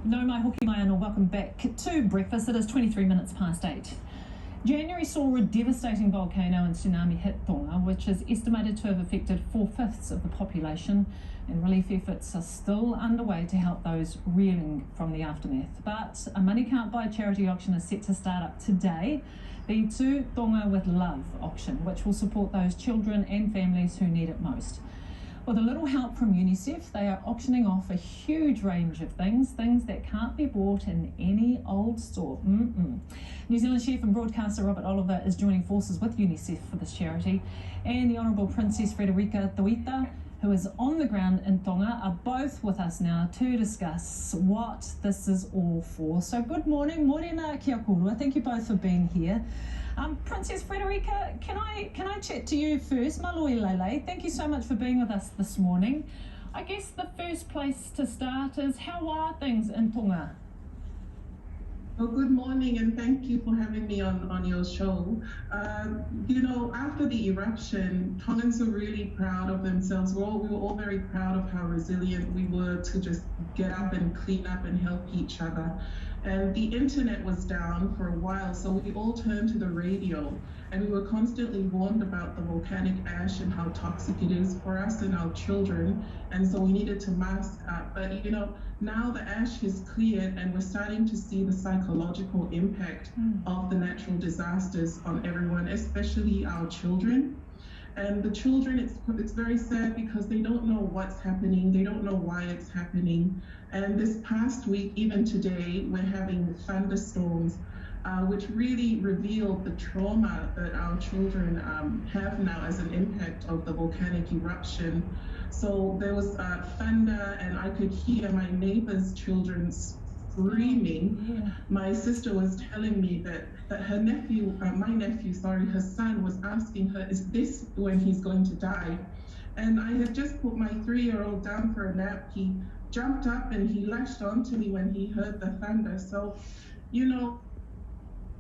No mai hoki mai anō, welcome back to breakfast. It is 23 minutes past 8. January saw a devastating volcano and tsunami hit Tonga, which is estimated to have affected 4/5 of the population, and relief efforts are still underway to help those reeling from the aftermath. But a money can't buy charity auction is set to start up today, the Tonga with Love auction, which will support those children and families who need it most. With a little help from UNICEF, they are auctioning off a huge range of things that can't be bought in any old store. New Zealand chef and broadcaster Robert Oliver is joining forces with UNICEF for this charity, and the Honourable Princess Frederica Tuita, who is on the ground in Tonga, are both with us now to discuss what this is all for. So good morning, morena kia korua. Thank you both for being here. Princess Frederica, can I chat to you first? Maloi Lele, thank you so much for being with us this morning. I guess the first place to start is, how are things in Tonga? Well, good morning, and thank you for having me on your show. After the eruption, Tongans are really proud of themselves. We were all very proud of how resilient we were to just get up and clean up and help each other. And the internet was down for a while, so we all turned to the radio, and we were constantly warned about the volcanic ash and how toxic it is for us and our children, and so we needed to mask up. But now the ash is cleared, and we're starting to see the psychological impact of the natural disasters on everyone, especially our children. And the children, it's very sad because they don't know what's happening, they don't know why it's happening. And this past week, even today, we're having thunderstorms, which really revealed the trauma that our children have now as an impact of the volcanic eruption. So there was thunder, and I could hear my neighbor's children screaming. Yeah. My sister was telling me that her nephew, her son was asking her, is this when he's going to die? And I had just put my 3-year-old down for a nap. He jumped up and he lashed onto me when he heard the thunder. So,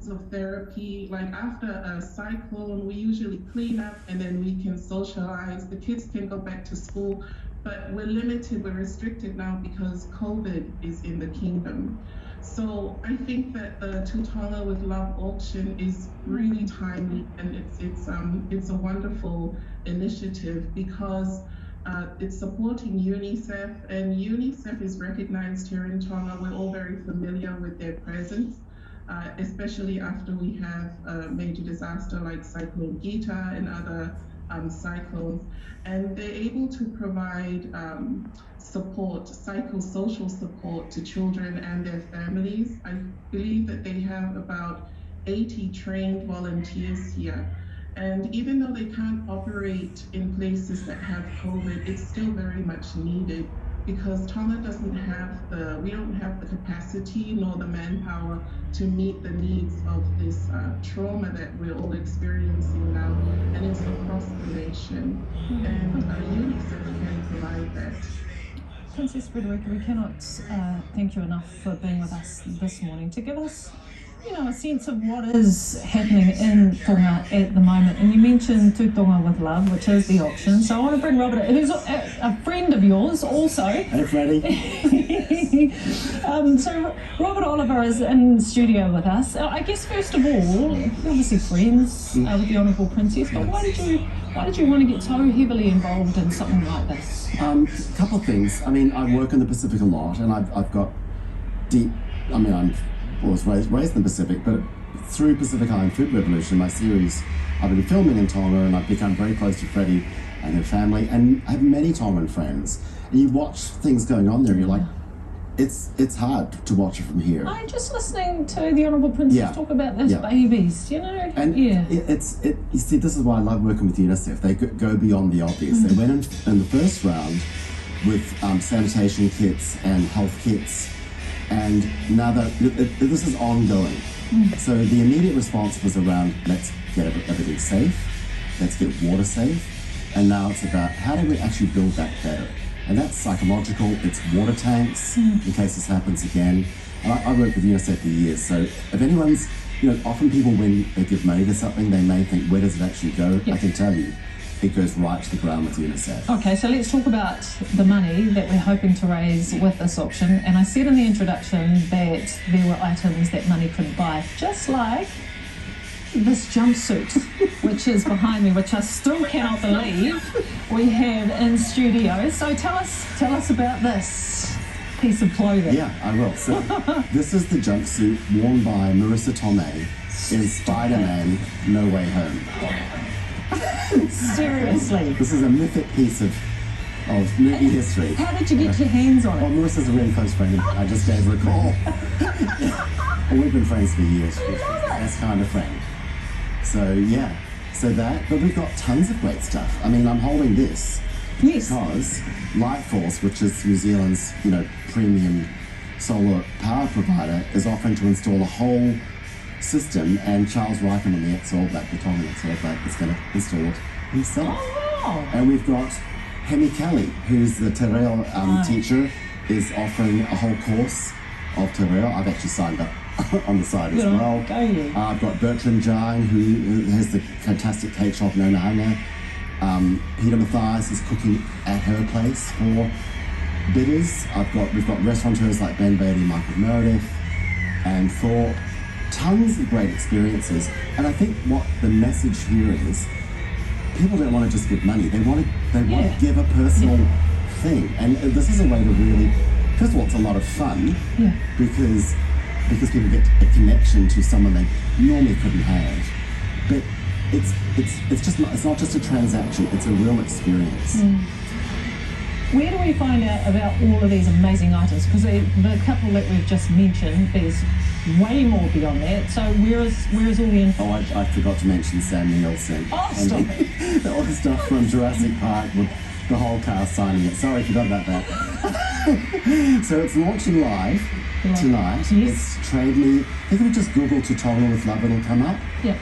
of therapy, like after a cyclone, we usually clean up and then we can socialize. The kids can go back to school, but we're limited, we're restricted now because COVID is in the kingdom. So I think that the Tonga with Love auction is really timely, and it's a wonderful initiative because it's supporting UNICEF, and UNICEF is recognized here in Tonga. We're all very familiar with their presence, especially after we have a major disaster like Cyclone Gita and other cyclones, and they're able to provide support, psychosocial support to children and their families. I believe that they have about 80 trained volunteers here. And even though they can't operate in places that have COVID, it's still very much needed because Tonga we don't have the capacity nor the manpower to meet the needs of this trauma that we're all experiencing now, and it's across the nation. And UNICEF can provide that. Princess Frederica, we cannot thank you enough for being with us this morning to give us a sense of what is happening in Tonga at the moment. And you mentioned Tonga with Love, which is the auction. So I want to bring Robert, who's a friend of yours also. Hey, Freddie. So Robert Oliver is in studio with us. I guess first of all, you're obviously friends with the Honourable Princess, but why did you want to get so heavily involved in something like this? A couple of things. I mean, I work in the Pacific a lot, and I've got deep. I was raised in the Pacific, but through Pacific Island Food Revolution, my series, I've been filming in Tonga, and I've become very close to Freddie and her family, and I have many Tongan friends. And you watch things going on there, and you're like, it's hard to watch it from here. I'm just listening to the Honourable Princess talk about those babies, And you see, this is why I love working with UNICEF. They go beyond the obvious. They went in the first round with sanitation kits and health kits, and now this is ongoing. So the immediate response was around, let's get everything safe, let's get water safe, and now it's about how do we actually build that better? And that's psychological, it's water tanks in case this happens again. And I worked with UNICEF for years, so if anyone's, often people when they give money to something, they may think, where does it actually go? I can tell you, it goes right to the ground with UNICEF. Okay, so let's talk about the money that we're hoping to raise with this auction. And I said in the introduction that there were items that money couldn't buy, just like this jumpsuit, which is behind me, which I still cannot believe we have in studio. So tell us about this piece of clothing. Yeah, I will. So this is the jumpsuit worn by Marissa Tomei in Spider-Man No Way Home. Seriously. This is a mythic piece of movie history. How did you get your hands on Well, it? Marissa's a really close friend. I just gave her a call. Well, we've been friends for years. She's the best kind of friend. So, yeah. So that, but we've got tons of great stuff. I mean, I'm holding this Yes. because Lightforce, which is New Zealand's, premium solar power provider, is offering to install a whole system, and Charles Reicham on the It's All Black, the Tongan It's All Black, is going to install it himself. Oh, wow. And we've got Hemi Kelly, who's the te reo teacher, is offering a whole course of te reo. I've actually signed up on the side as Good well. go you. I've got Bertrand Jine, who has the fantastic cake shop Hunga-Tonga Hunga. Peter Mathias is cooking at her place for bidders. We've got restaurateurs like Ben Beatty, Michael Meredith, and for tons of great experiences. And I think what the message here is, people don't want to just give money. They want to give a personal thing. And this is a way to really, first of all, it's a lot of fun because people get a connection to someone they normally couldn't have. But it's not just a transaction, it's a real experience. Where do we find out about all of these amazing items? Because the couple that we've just mentioned, there's way more beyond that. So where is all the info? Oh, I forgot to mention Sam Nielsen. Oh, stop it. All the stuff from Jurassic Park with the whole cast signing it. Sorry, forgot about that. So it's launching live tonight. Yes. It's Trade Me. I think if you just Google to Tonga with Love, it'll come up. Yeah.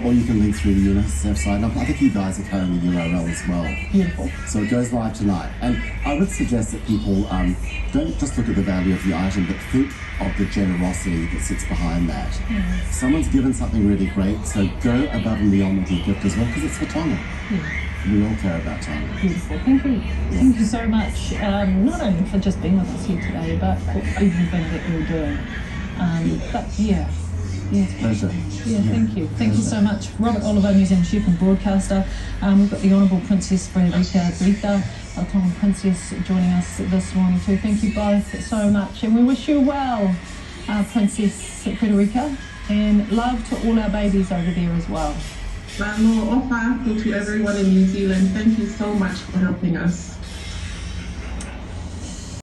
Or you can link through the UNICEF site. I think you guys are carrying the URL as well. Beautiful. So it goes live tonight. And I would suggest that people don't just look at the value of the item, but think of the generosity that sits behind that. Someone's given something really great, so go above and beyond with your gift as well, because it's for Tonga. We all care about Tonga. Beautiful. Thank you. Thank you so much, not only for just being with us here today, but for everything that you're doing. Pleasure. Thank you. Thank you so much. Robert Oliver, New Zealand chef and broadcaster. We've got the Honourable Princess Frederica, our Tongan Princess, joining us this morning too. Thank you both so much, and we wish you well, Princess Frederica, and love to all our babies over there as well. Malo ofa to everyone in New Zealand. Thank you so much for helping us.